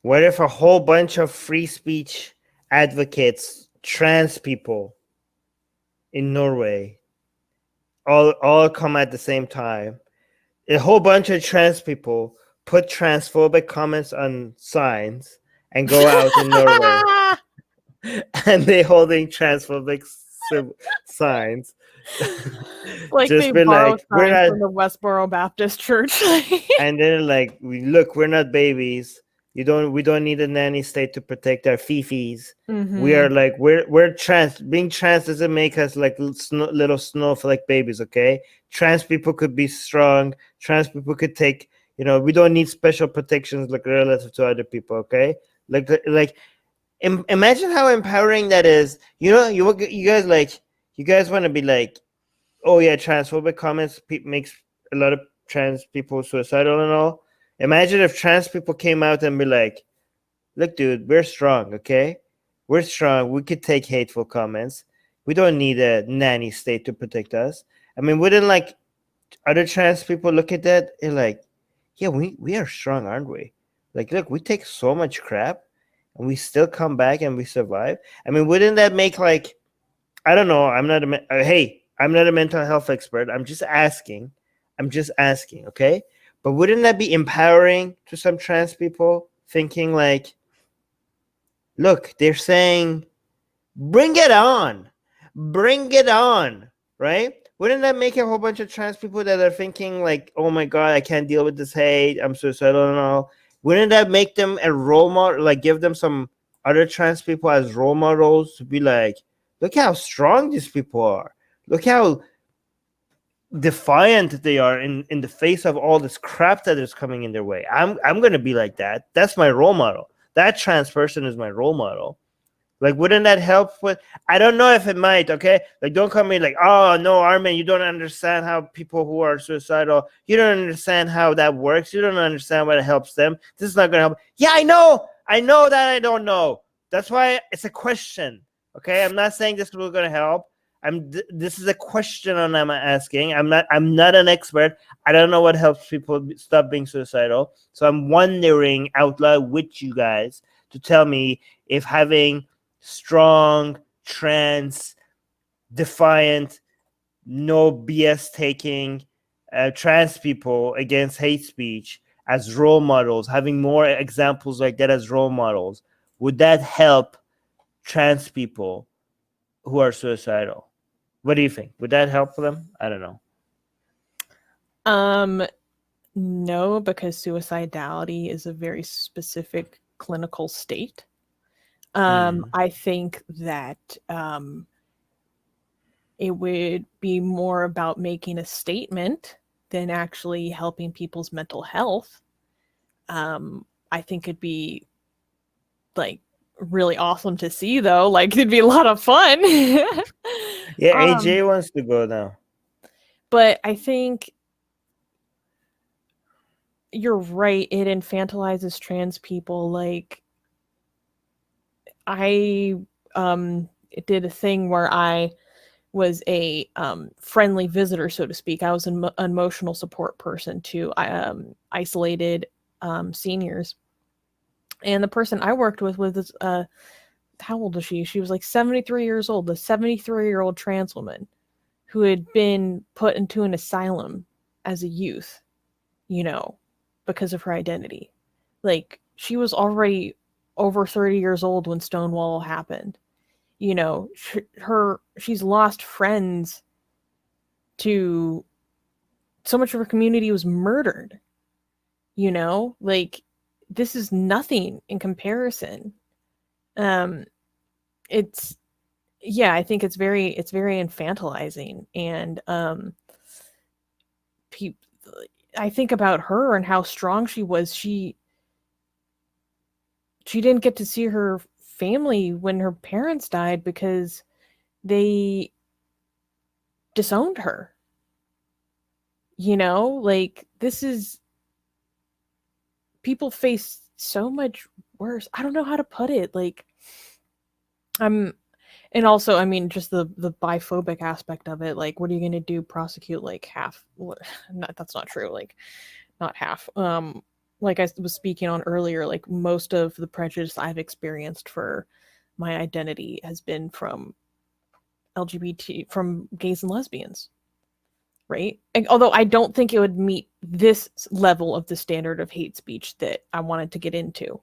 What if a whole bunch of free speech advocates, trans people in Norway, all come at the same time? A whole bunch of trans people put transphobic comments on signs and go out in Norway, and they holding transphobic signs. Like Just they be borrow like, we're signs not, from the Westboro Baptist Church. and then like, we're not babies. We don't need a nanny state to protect our fifis. We are like, we're trans. Being trans doesn't make us like little snowflake babies. Okay, trans people could be strong. Trans people could take. We don't need special protections like relative to other people. Okay, imagine how empowering that is. You guys want to be like, oh yeah, transphobic comments makes a lot of trans people suicidal and all. Imagine if trans people came out and be like, look, dude, we're strong, okay? We're strong. We could take hateful comments. We don't need a nanny state to protect us. I mean, wouldn't like other trans people look at that and like, yeah, we are strong, aren't we? Like, look, we take so much crap and we still come back and we survive. I mean, wouldn't that make like, I don't know. I'm not a mental health expert. I'm just asking, okay? But wouldn't that be empowering to some trans people thinking like, look, they're saying, bring it on, right? Wouldn't that make a whole bunch of trans people that are thinking like, oh my God, I can't deal with this hate, I'm suicidal and all? Wouldn't that make them a role model, like give them some other trans people as role models to be like, look how strong these people are. Look how defiant they are in the face of all this crap that is coming in their way. I'm gonna be like that. That's my role model. That trans person is my role model. Like, wouldn't that help with? I don't know if it might. Okay, like, don't come in like, oh no, Armin, you don't understand how people who are suicidal. You don't understand how that works. You don't understand what helps them. This is not gonna help. Yeah, I know that I don't know. That's why it's a question. Okay, I'm not saying this is gonna help. This is a question I'm asking. I'm not an expert. I don't know what helps people stop being suicidal. So I'm wondering out loud with you guys to tell me if having strong, trans, defiant, no BS taking trans people against hate speech as role models, having more examples like that as role models, would that help trans people who are suicidal? What do you think? Would that help them? I don't know. No, because suicidality is a very specific clinical state. I think that it would be more about making a statement than actually helping people's mental health. I think it'd be like really awesome to see, though. Like, it'd be a lot of fun. Yeah, AJ wants to go now. But I think you're right. It infantilizes trans people. Like, I did a thing where I was a friendly visitor, so to speak. I was an emotional support person to isolated seniors. And the person I worked with was, how old is she? She was like 73 years old, the 73-year-old trans woman who had been put into an asylum as a youth, because of her identity. Like, she was already over 30 years old when Stonewall happened. She's lost friends to so much of her community was murdered. Like, this is nothing in comparison. I think it's very infantilizing, and I think about her and how strong she was. She didn't get to see her family when her parents died because they disowned her. Like, this is, people face so much worse. I don't know how to put it. Like, and also, I mean, just the biphobic aspect of it. Like, what are you going to do? Prosecute like half? That's not true. Like, not half. like I was speaking on earlier, like most of the prejudice I've experienced for my identity has been from LGBT, from gays and lesbians, right? And although I don't think it would meet this level of the standard of hate speech that I wanted to get into.